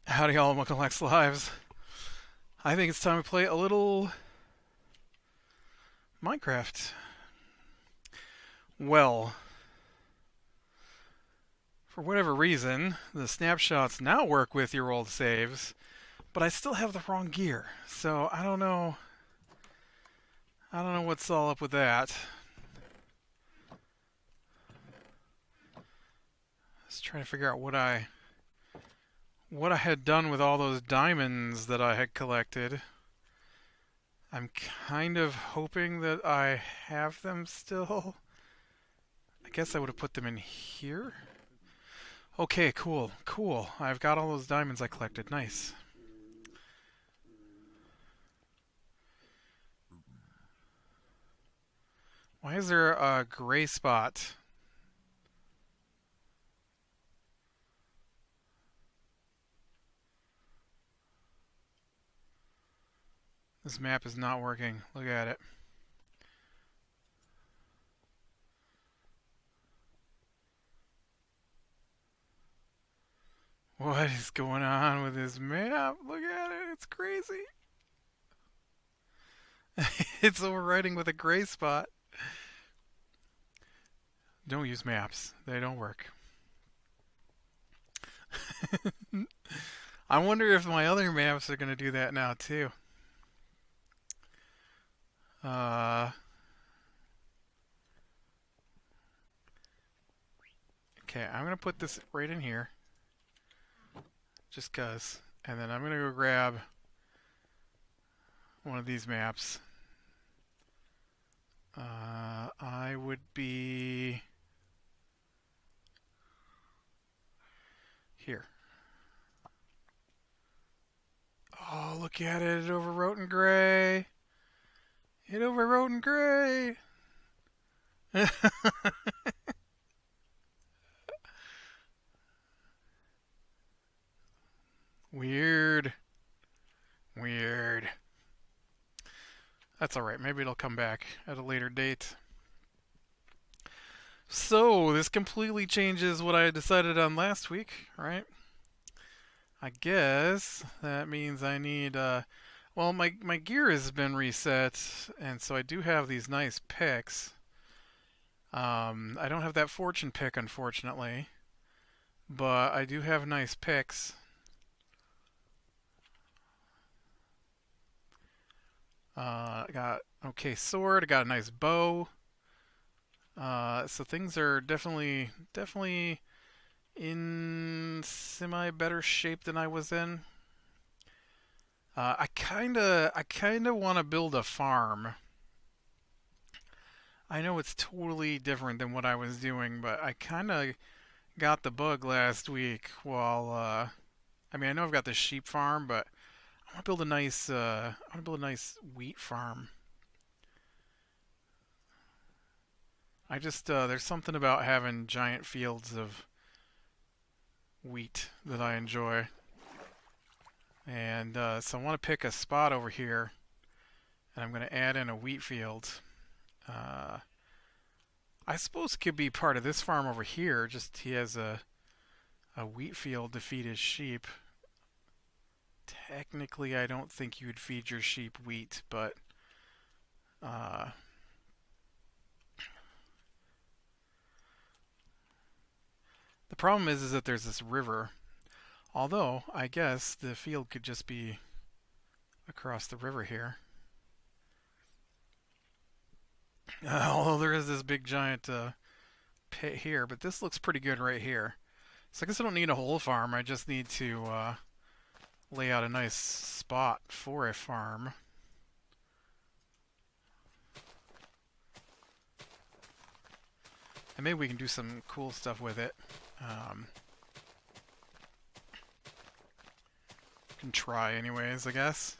Howdy y'all, welcome to Lex Lives. I think it's time to play a little Minecraft. Well, for whatever reason, the snapshots now work with your old saves, but I still have the wrong gear. So I don't know what's all up with that. Just trying to figure out what I had done with all those diamonds that I had collected. I'm kind of hoping that I have them still. I guess I would have put them in here. Okay, cool. I've got all those diamonds I collected. Nice. Why is there a gray spot? This map is not working. Look at it. What is going on with this map? Look at it. It's crazy. It's overwriting with a gray spot. Don't use maps. They don't work. I wonder if my other maps are going to do that now too. Okay, I'm going to put this right in here. Just 'cause. And then I'm going to go grab one of these maps. I would be here. Oh, look at it. It overwrote in gray. It overwrote in gray. Weird. That's alright. Maybe it'll come back at a later date. So, this completely changes what I decided on last week, right? I guess that means I need, well, my gear has been reset, and so I do have these nice picks. I don't have that fortune pick, unfortunately, but I do have nice picks. I got okay sword. I got a nice bow. So things are definitely in semi better shape than I was in. I kinda want to build a farm. I know it's totally different than what I was doing, but I kinda got the bug last week. While I mean, I know I've got the sheep farm, but I want to build a nice wheat farm. I just there's something about having giant fields of wheat that I enjoy, and so I want to pick a spot over here, and I'm going to add in a wheat field. I suppose it could be part of this farm over here. Just he has a wheat field to feed his sheep. Technically, I don't think you'd feed your sheep wheat, but the problem is that there's this river. Although, I guess the field could just be across the river here. Although there is this big giant pit here, but this looks pretty good right here. So I guess I don't need a whole farm. I just need to lay out a nice spot for a farm. And maybe we can do some cool stuff with it. Can try anyways, I guess.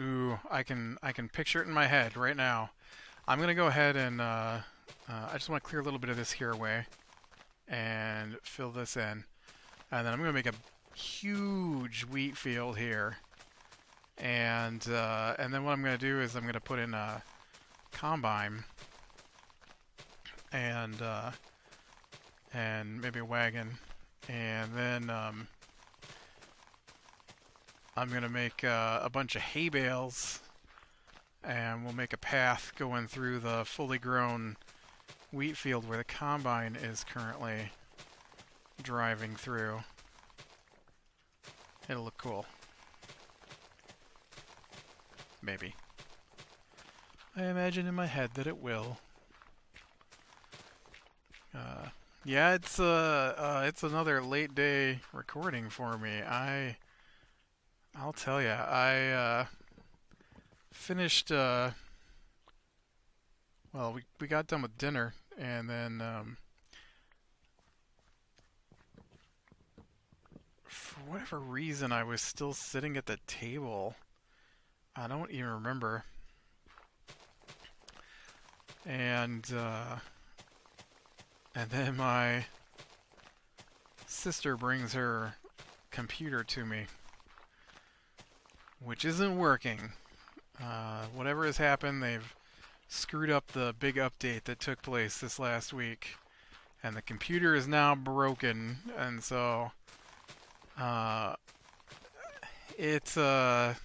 Ooh, I can picture it in my head right now. I'm gonna go ahead and I just want to clear a little bit of this here away and fill this in, and then I'm gonna make a huge wheat field here, and then what I'm gonna do is I'm gonna put in a combine and maybe a wagon, and then I'm gonna make a bunch of hay bales, and we'll make a path going through the fully grown wheat field where the combine is currently driving through. It'll look cool. Maybe. I imagine in my head that it will. Yeah, it's another late day recording for me. I'll tell ya, I finished. Well, we got done with dinner, and then for whatever reason, I was still sitting at the table. I don't even remember. And then my sister brings her computer to me, which isn't working. Whatever has happened, they've screwed up the big update that took place this last week, and the computer is now broken, and so it's I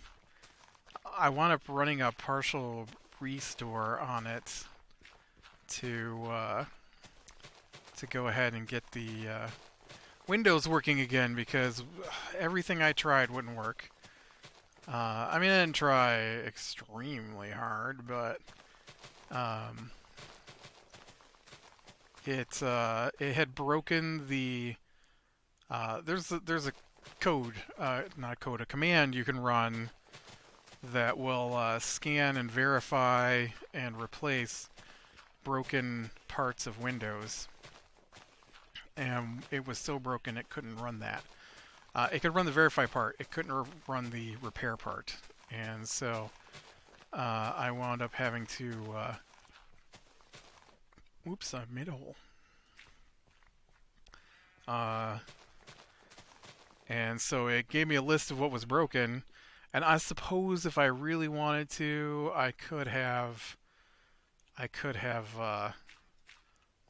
wound up running a partial restore on it to go ahead and get the Windows working again, because everything I tried wouldn't work. I mean, I didn't try extremely hard, but it had broken the there's a code, not a code, a command you can run that will scan and verify and replace broken parts of Windows, and it was so broken it couldn't run that. It could run the verify part, it couldn't run the repair part, and so I wound up having to oops, I made a hole. And so it gave me a list of what was broken, and I suppose if I really wanted to, I could have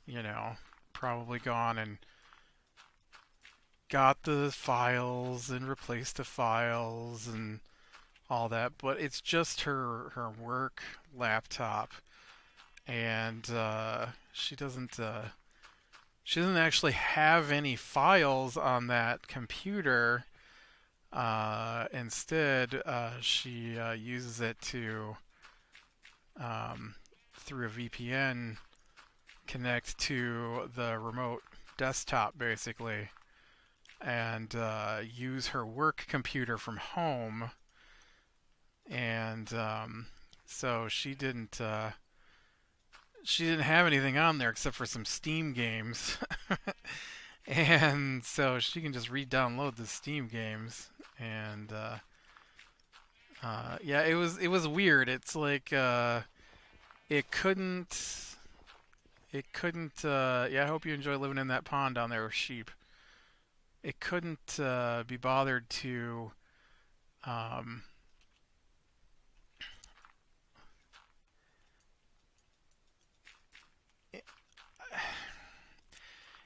you know, probably gone and got the files and replaced the files and all that, but it's just her work laptop, and she doesn't actually have any files on that computer. Instead, she uses it to through a VPN connect to the remote desktop, basically, and use her work computer from home. And so she didn't have anything on there except for some Steam games. And so she can just re-download the Steam games, and yeah, it was weird. It's like it couldn't yeah, I hope you enjoy living in that pond down there with sheep. It couldn't be bothered to um,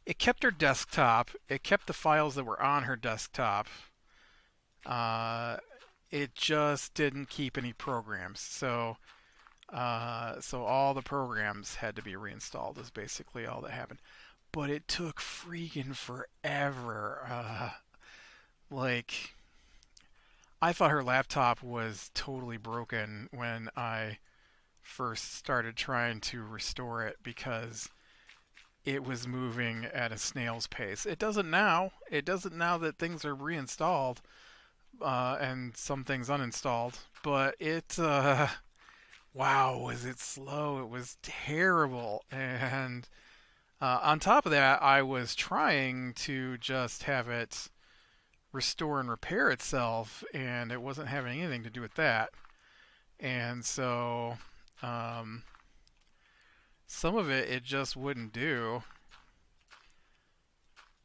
it kept her desktop. It kept the files that were on her desktop. Uh, it just didn't keep any programs. So all the programs had to be reinstalled. Is basically all that happened. But it took freaking forever. Like, I thought her laptop was totally broken when I first started trying to restore it, because it was moving at a snail's pace. It doesn't now. It doesn't now that things are reinstalled and some things uninstalled. But wow, was it slow? It was terrible. And on top of that, I was trying to just have it restore and repair itself, and it wasn't having anything to do with that. And so some of it just wouldn't do.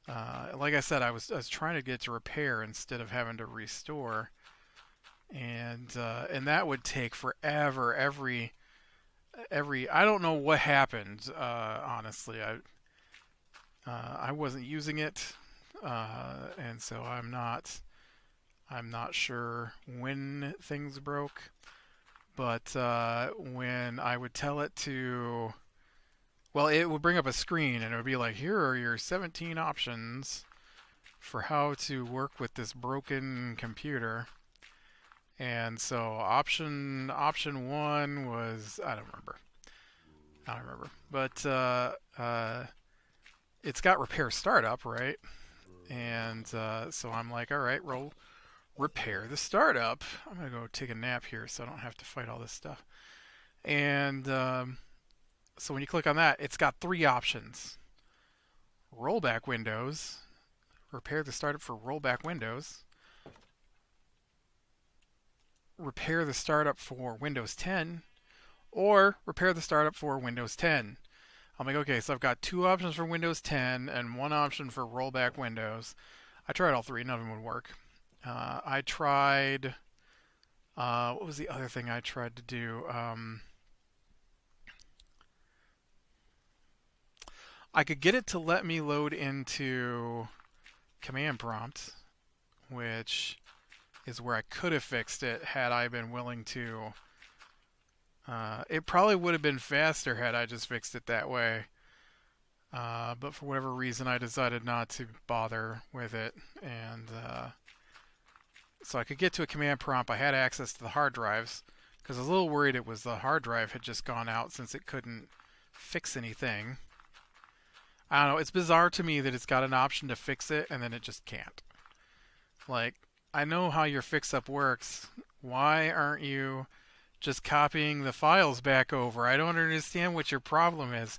Like I said, I was trying to get to repair instead of having to restore, and that would take forever. Every I don't know what happened. Honestly, I wasn't using it, and so I'm not sure when things broke. But when I would tell it to, well, it would bring up a screen and it would be like, here are your 17 options for how to work with this broken computer. And so option one was, I don't remember, but it's got repair startup, right? And so I'm like, all right, roll repair the startup. I'm gonna go take a nap here so I don't have to fight all this stuff. And so when you click on that, it's got three options: rollback Windows, repair the startup for rollback Windows, repair the startup for Windows 10, or repair the startup for Windows 10. I'm like, okay, so I've got two options for Windows 10 and one option for rollback Windows. I tried all three, none of them would work. I tried. What was the other thing I tried to do? I could get it to let me load into command prompt, which is where I could have fixed it had I been willing to. It probably would have been faster had I just fixed it that way. But for whatever reason, I decided not to bother with it. And so I could get to a command prompt. I had access to the hard drives because I was a little worried it was the hard drive had just gone out since it couldn't fix anything. I don't know. It's bizarre to me that it's got an option to fix it and then it just can't. Like, I know how your fix-up works. Why aren't you just copying the files back over? I don't understand what your problem is.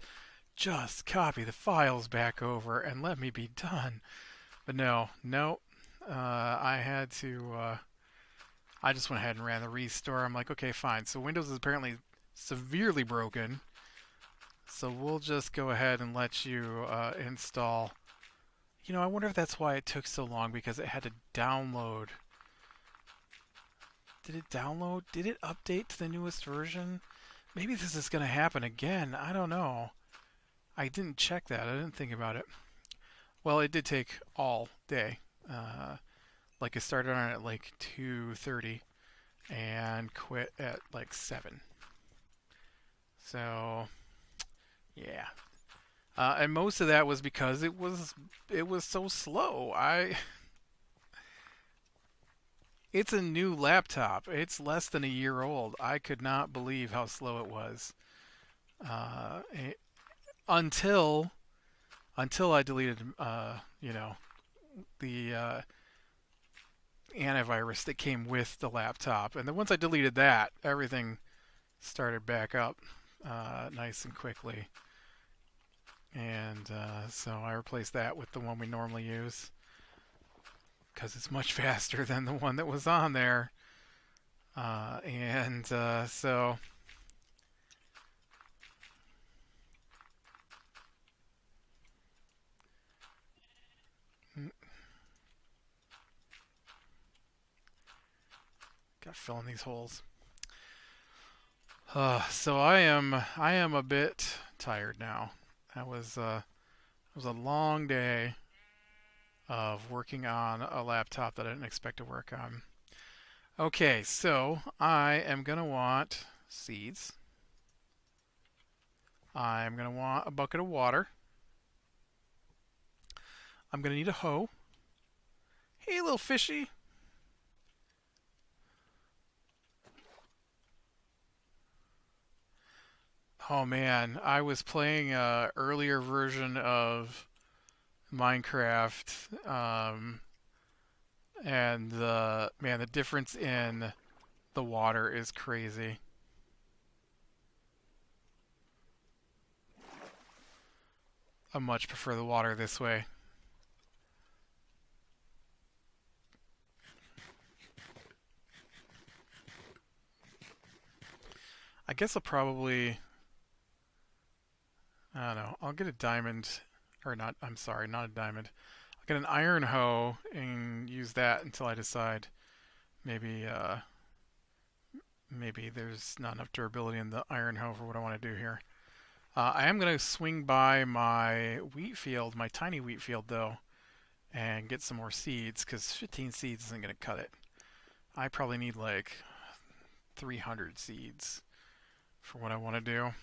Just copy the files back over and let me be done. But no, I had to. I just went ahead and ran the restore. I'm like, okay, fine. So Windows is apparently severely broken. So we'll just go ahead and let you install. You know, I wonder if that's why it took so long, because it had to download. Did it download? Did it update to the newest version? Maybe this is going to happen again. I don't know. I didn't check that. I didn't think about it. Well, it did take all day. Like, I started on it at like 2:30 and quit at like 7. So, yeah. And most of that was because it was so slow. It's a new laptop. It's less than a year old. I could not believe how slow it was. Uh, it, until I deleted the antivirus that came with the laptop, and then once I deleted that, everything started back up nice and quickly. And so I replaced that with the one we normally use because it's much faster than the one that was on there. And so got to fill in these holes. So I am a bit tired now. That was a long day of working on a laptop that I didn't expect to work on. Okay, so I am going to want seeds. I'm going to want a bucket of water. I'm going to need a hoe. Hey, little fishy. Oh man, I was playing a earlier version of Minecraft, and the difference in the water is crazy. I much prefer the water this way. guess I'll probably, I don't know, I'll get a diamond, or not, I'm sorry, not a diamond. I'll get an iron hoe and use that until I decide maybe, maybe there's not enough durability in the iron hoe for what I want to do here. I am going to swing by my wheat field, my tiny wheat field though, and get some more seeds, because 15 seeds isn't going to cut it. I probably need like 300 seeds for what I want to do.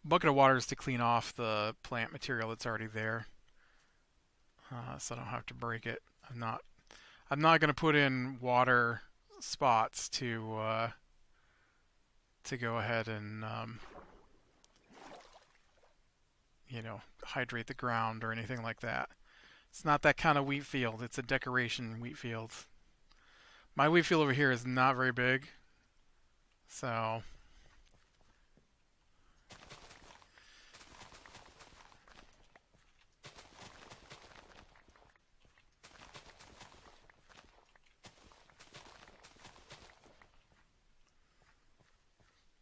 Bucket of water is to clean off the plant material that's already there, so I don't have to break it. I'm not going to put in water spots to go ahead and you know, hydrate the ground or anything like that. It's not that kind of wheat field. It's a decoration wheat field. My wheat field over here is not very big, so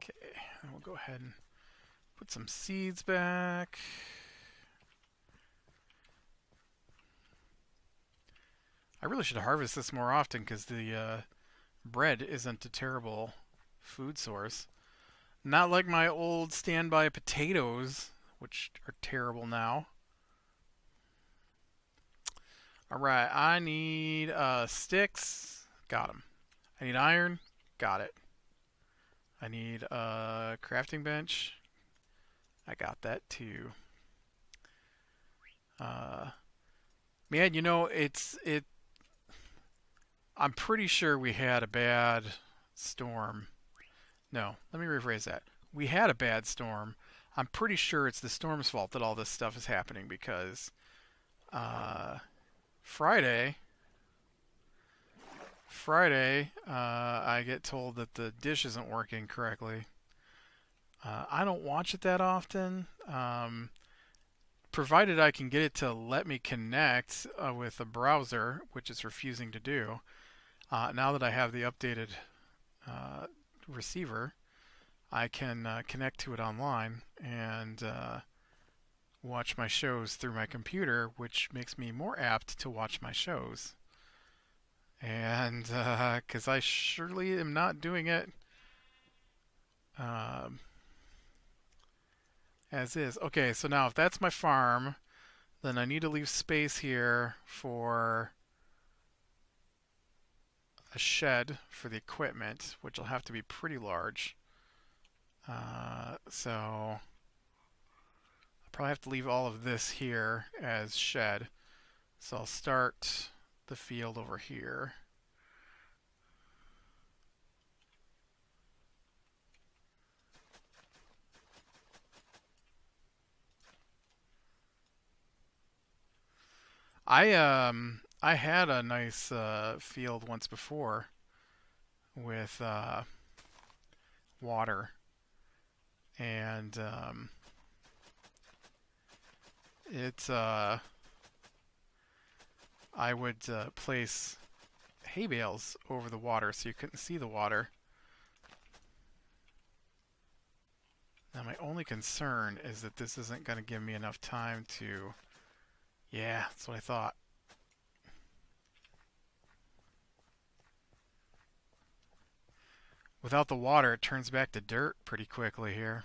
okay, and we'll go ahead and put some seeds back. I really should harvest this more often because the bread isn't a terrible food source. Not like my old standby potatoes, which are terrible now. Alright, I need sticks. Got them. I need iron. Got it. I need a crafting bench. I got that too. Man, you know, I'm pretty sure we had a bad storm. No, let me rephrase that. We had a bad storm. I'm pretty sure it's the storm's fault that all this stuff is happening because Friday, I get told that the dish isn't working correctly. I don't watch it that often, provided I can get it to let me connect with a browser, which it's refusing to do. Now that I have the updated receiver, I can connect to it online and watch my shows through my computer, which makes me more apt to watch my shows. And because I surely am not doing it as is. Okay, so now if that's my farm, then I need to leave space here for a shed for the equipment, which will have to be pretty large. So I'll probably have to leave all of this here as shed. So I'll start the field over here. I had a nice field once before with water, and it's I would place hay bales over the water so you couldn't see the water. Now my only concern is that this isn't going to give me enough time to... Yeah, that's what I thought. Without the water, it turns back to dirt pretty quickly here.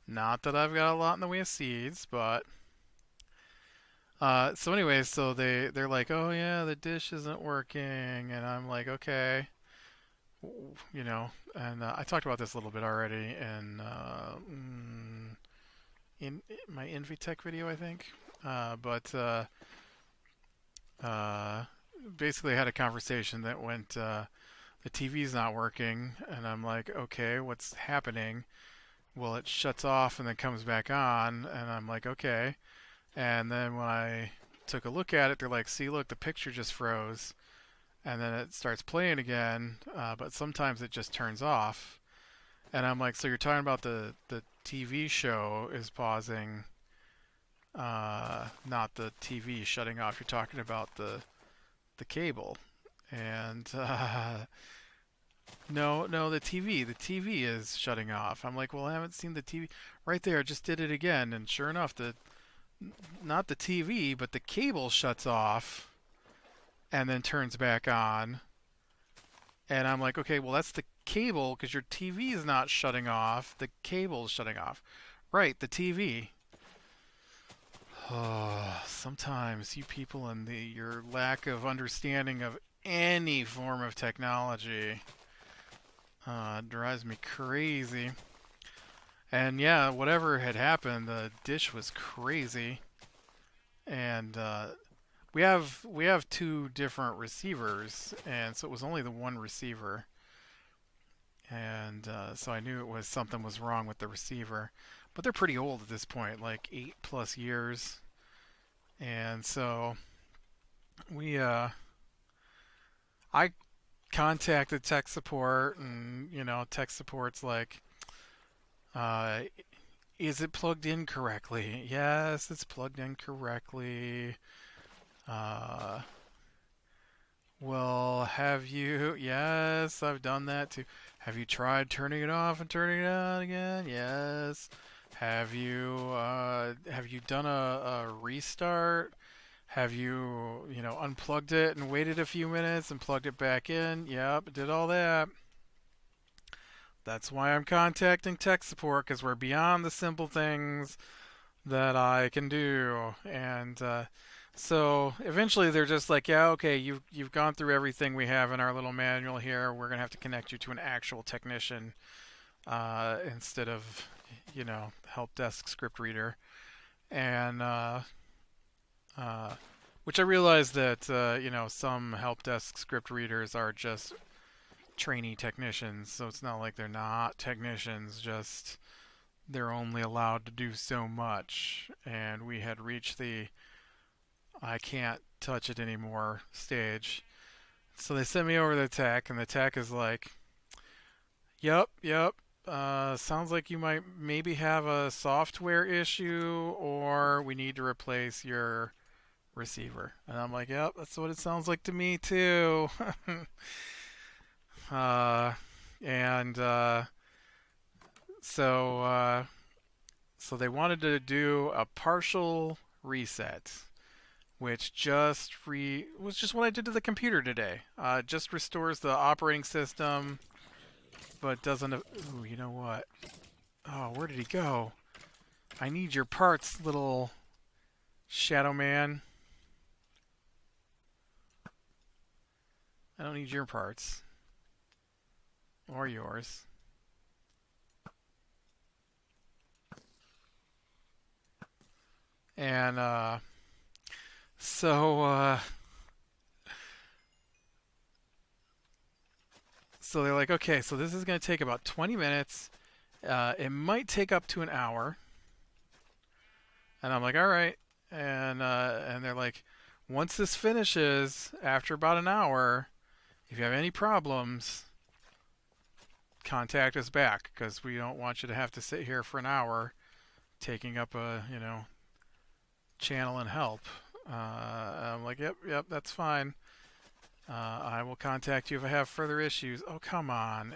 Not that I've got a lot in the way of seeds, but... so anyways, so they're like, oh yeah, the dish isn't working, and I'm like, okay, you know, and I talked about this a little bit already in my Invitech video, I think, but basically I had a conversation that went, the TV's not working, and I'm like, okay, what's happening? Well, it shuts off and then comes back on, and I'm like, okay. And then when I took a look at it, they're like, see, look, the picture just froze. And then it starts playing again, but sometimes it just turns off. And I'm like, so you're talking about the TV show is pausing, not the TV shutting off. You're talking about the cable. And no, the TV is shutting off. I'm like, well, I haven't seen the TV. Right there, I just did it again, and sure enough, the not the TV, but the cable shuts off and then turns back on. And I'm like, okay, well, that's the cable because your TV is not shutting off. The cable is shutting off. Right, the TV. Oh, sometimes you people and your lack of understanding of any form of technology drives me crazy. And yeah, whatever had happened, the dish was crazy. And we have two different receivers, and so it was only the one receiver. And so I knew it was something was wrong with the receiver. But they're pretty old at this point, like 8+ years. And so we I contacted tech support, and tech support's like, uh, is it plugged in correctly? Yes, it's plugged in correctly. Uh, well, have you? Yes, I've done that too. Have you tried turning it off and turning it on again? Yes. Have you done a restart? Have you unplugged it and waited a few minutes and plugged it back in? Yep, did all that. That's why I'm contacting tech support because we're beyond the simple things that I can do. And so eventually they're just like, yeah, okay, you've gone through everything we have in our little manual here. We're gonna have to connect you to an actual technician instead of help desk script reader. And uh, which I realize that some help desk script readers are just trainee technicians, so it's not like they're not technicians, just they're only allowed to do so much. And we had reached the I can't touch it anymore stage. So they sent me over to the tech, and the tech is like, yep. Sounds like you might maybe have a software issue, or we need to replace your receiver. And I'm like, yep, that's what it sounds like to me too. uh, and so so they wanted to do a partial reset, which was just what I did to the computer today. Just restores the operating system, but doesn't. Ooh, you know what? Oh, where did he go? I need your parts, little shadow man. I don't need your parts or yours. And so so they're like, okay, so this is going to take about 20 minutes. It might take up to an hour. And I'm like, all right. And they're like, once this finishes, after about an hour, if you have any problems, contact us back because we don't want you to have to sit here for an hour taking up a channel and help. I'm like, yep, that's fine. I will contact you if I have further issues. Oh, come on.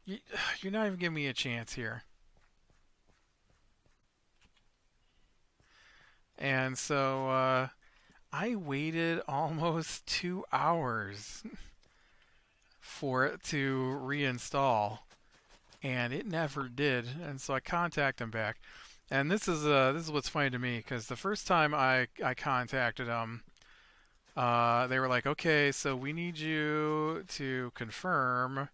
You're not even giving me a chance here. And so I waited almost 2 hours for it to reinstall, and it never did. And so I contact them back. And this is what's funny to me because the first time I contacted them, they were like, okay, so we need you to confirm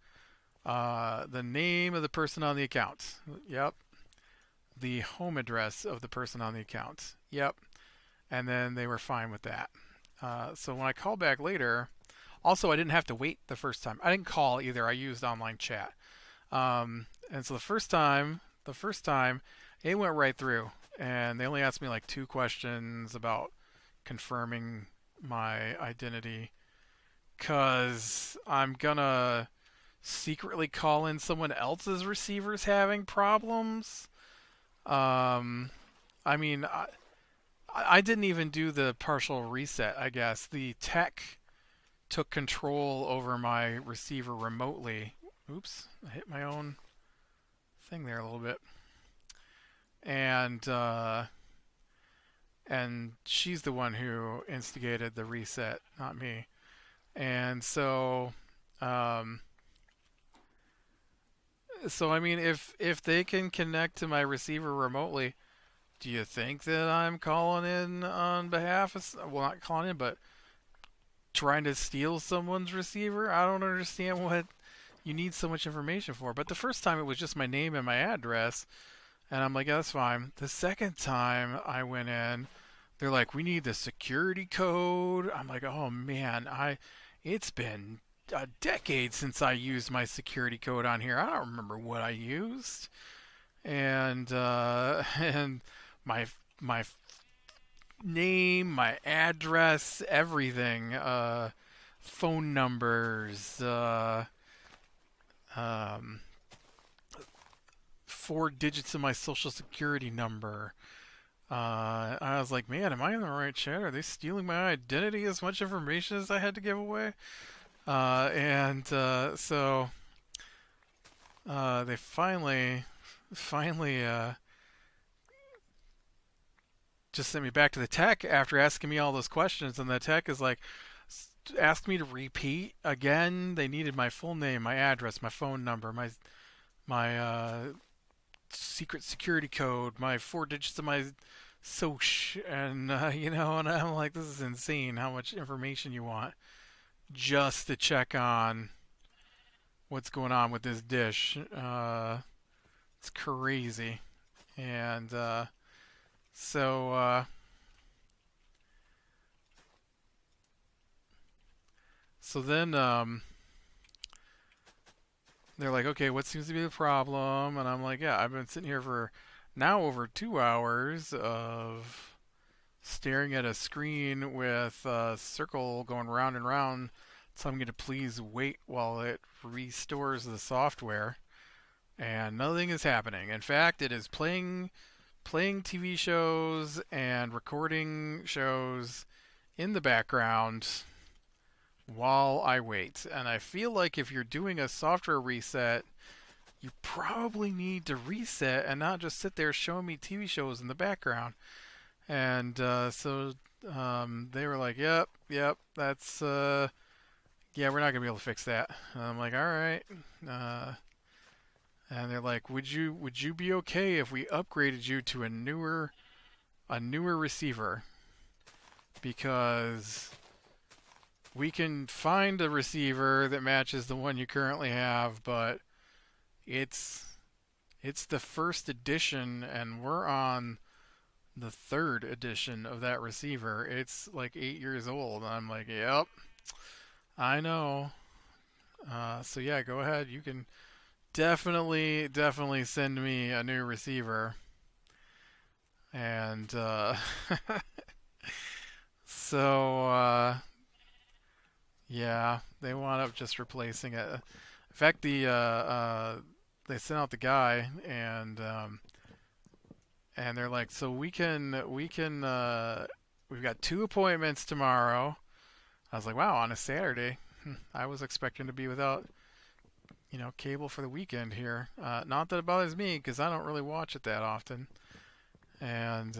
the name of the person on the account. Yep. The home address of the person on the account. Yep. And then they were fine with that. So when I called back later, also I didn't have to wait the first time. I didn't call either. I used online chat. And so the first time, it went right through, and they only asked me like 2 questions about confirming my identity, cause I'm gonna secretly call in someone else's receivers having problems. Um, I mean, I didn't even do the partial reset. I guess the tech took control over my receiver remotely. Oops, I hit my own thing there a little bit. And she's the one who instigated the reset, not me. And um, so I mean, if they can connect to my receiver remotely, do you think that I'm calling in on behalf of, well, not calling in, but trying to steal someone's receiver? I don't understand what you need so much information for. But the first time it was just my name and my address, and I'm like, yeah, that's fine. The second time I went in, they're like, we need the security code. I'm like, oh man, it's been a decade since I used my security code on here. I don't remember what I used. And and my my name, my address, everything, phone numbers, um, 4 digits of my social security number. I was like, man, am I in the right chat? Are they stealing my identity? As much information as I had to give away? And they finally just sent me back to the tech after asking me all those questions, and the tech is like, asked me to repeat again. They needed my full name, my address, my phone number, my secret security code, my 4 digits of my SOCH, and and I'm like, this is insane. How much information you want just to check on what's going on with this dish? It's crazy, and so. So then they're like, okay, what seems to be the problem? And I'm like, yeah, I've been sitting here for now over 2 hours of staring at a screen with a circle going round and round, telling me to please wait while it restores the software, and nothing is happening. In fact, it is playing TV shows and recording shows in the background while I wait. And I feel like if you're doing a software reset, you probably need to reset and not just sit there showing me TV shows in the background. And so they were like, yep, that's, yeah, we're not going to be able to fix that. And I'm like, all right. And they're like, would you be okay if we upgraded you to a newer receiver? Because we can find a receiver that matches the one you currently have, but it's the first edition, and we're on the third edition of that receiver. It's like 8 years old. And I'm like, yep, I know. So yeah, go ahead. You can definitely send me a new receiver. And so yeah, they wound up just replacing it. In fact, they sent out the guy, and they're like, so we've got 2 appointments tomorrow. I was like, wow, on a Saturday. I was expecting to be without, cable for the weekend here. Not that it bothers me, because I don't really watch it that often. And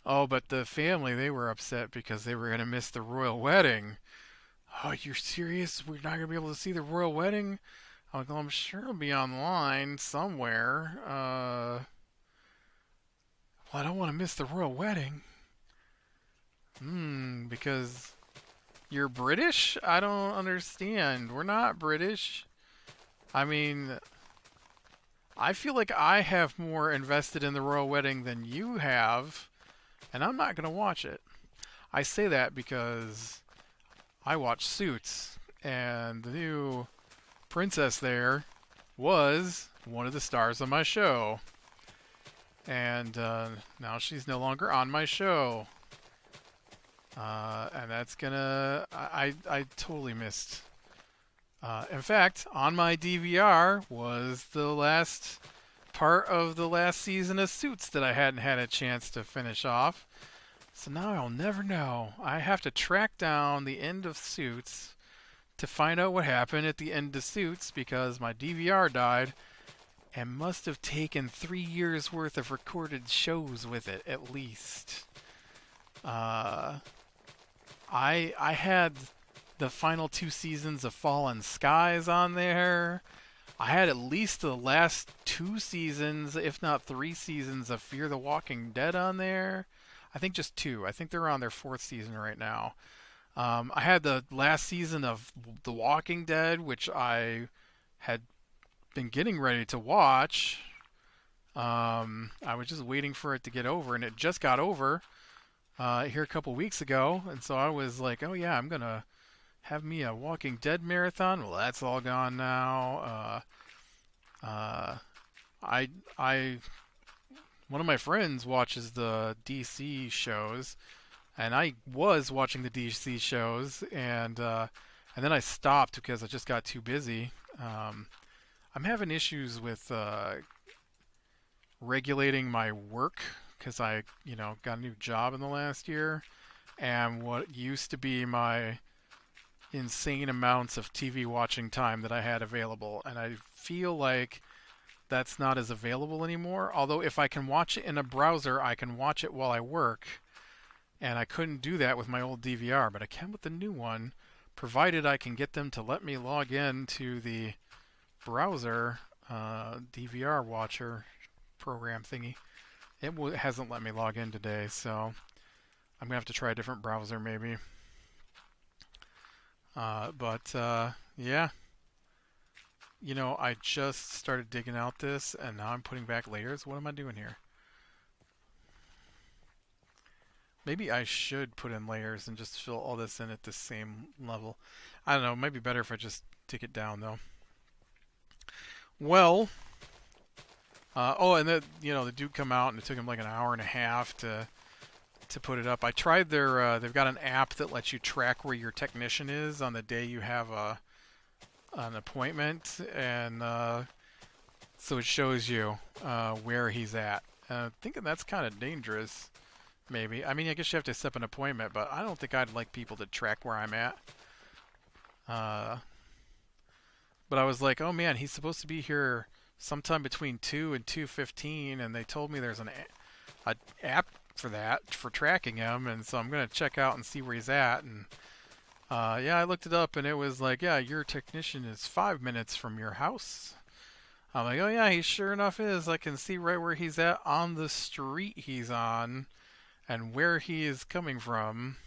oh, but the family, they were upset because they were going to miss the royal wedding. Oh, you're serious? We're not going to be able to see the royal wedding? I'm like, well, I'm sure it'll be online somewhere. Well, I don't want to miss the royal wedding. Because you're British? I don't understand. We're not British. I mean, I feel like I have more invested in the royal wedding than you have, and I'm not going to watch it. I say that because I watch Suits, and the new princess there was one of the stars on my show. And now she's no longer on my show. And that's gonna... I totally missed... in fact, on my DVR was the last part of the last season of Suits that I hadn't had a chance to finish off. So now I'll never know. I have to track down the end of Suits to find out what happened at the end of Suits because my DVR died and must have taken 3 years worth of recorded shows with it at least. I had the final 2 seasons of Fallen Skies on there. I had at least the last 2 seasons, if not 3 seasons, of Fear the Walking Dead on there. I think just 2. I think they're on their 4th season right now. I had the last season of The Walking Dead, which I had been getting ready to watch. I was just waiting for it to get over, and it just got over here a couple weeks ago. And so I was like, oh yeah, I'm going to have me a Walking Dead marathon. Well, that's all gone now. I one of my friends watches the DC shows, and I was watching the DC shows, and then I stopped because I just got too busy. I'm having issues with regulating my work because I, got a new job in the last year, and what used to be my insane amounts of TV watching time that I had available, and I feel like that's not as available anymore. Although if I can watch it in a browser, I can watch it while I work, and I couldn't do that with my old DVR, but I can with the new one, provided I can get them to let me log in to the browser DVR watcher program thingy. It hasn't let me log in today, so I'm gonna have to try a different browser maybe. Yeah, I just started digging out this, and now I'm putting back layers. What am I doing here? Maybe I should put in layers and just fill all this in at the same level. I don't know. It might be better if I just take it down, though. Well, and then the dude come out, and it took him like an hour and a half to put it up. I tried their. They've got an app that lets you track where your technician is on the day you have an appointment, and so it shows you where he's at. Thinking that's kind of dangerous. Maybe. I mean, I guess you have to set up an appointment, but I don't think I'd like people to track where I'm at. But I was like, oh man, he's supposed to be here sometime between 2 and 2:15, and they told me there's an app for that, for tracking him, and so I'm going to check out and see where he's at. And yeah, I looked it up, and it was like, yeah, your technician is 5 minutes from your house. I'm like, oh yeah, he sure enough is. I can see right where he's at on the street he's on and where he is coming from.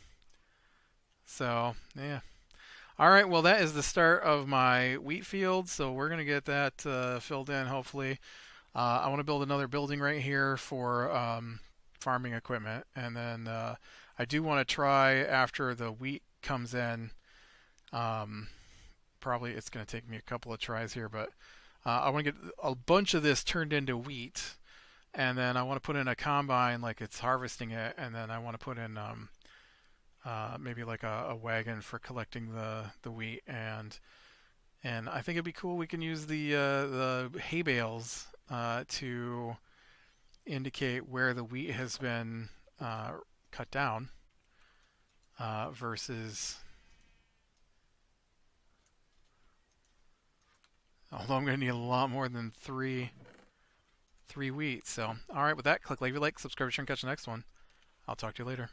So, yeah. Alright, well that is the start of my wheat field, so we're going to get that filled in, hopefully. I want to build another building right here for farming equipment, and then I do want to try, after the wheat comes in, probably it's going to take me a couple of tries here, but I want to get a bunch of this turned into wheat, and then I want to put in a combine like it's harvesting it, and then I want to put in maybe like a wagon for collecting the wheat, and I think it'd be cool. We can use the hay bales to indicate where the wheat has been cut down versus. Although I'm going to need a lot more than three wheat. So, all right, with that, click leave a like, subscribe, share, and catch the next one. I'll talk to you later.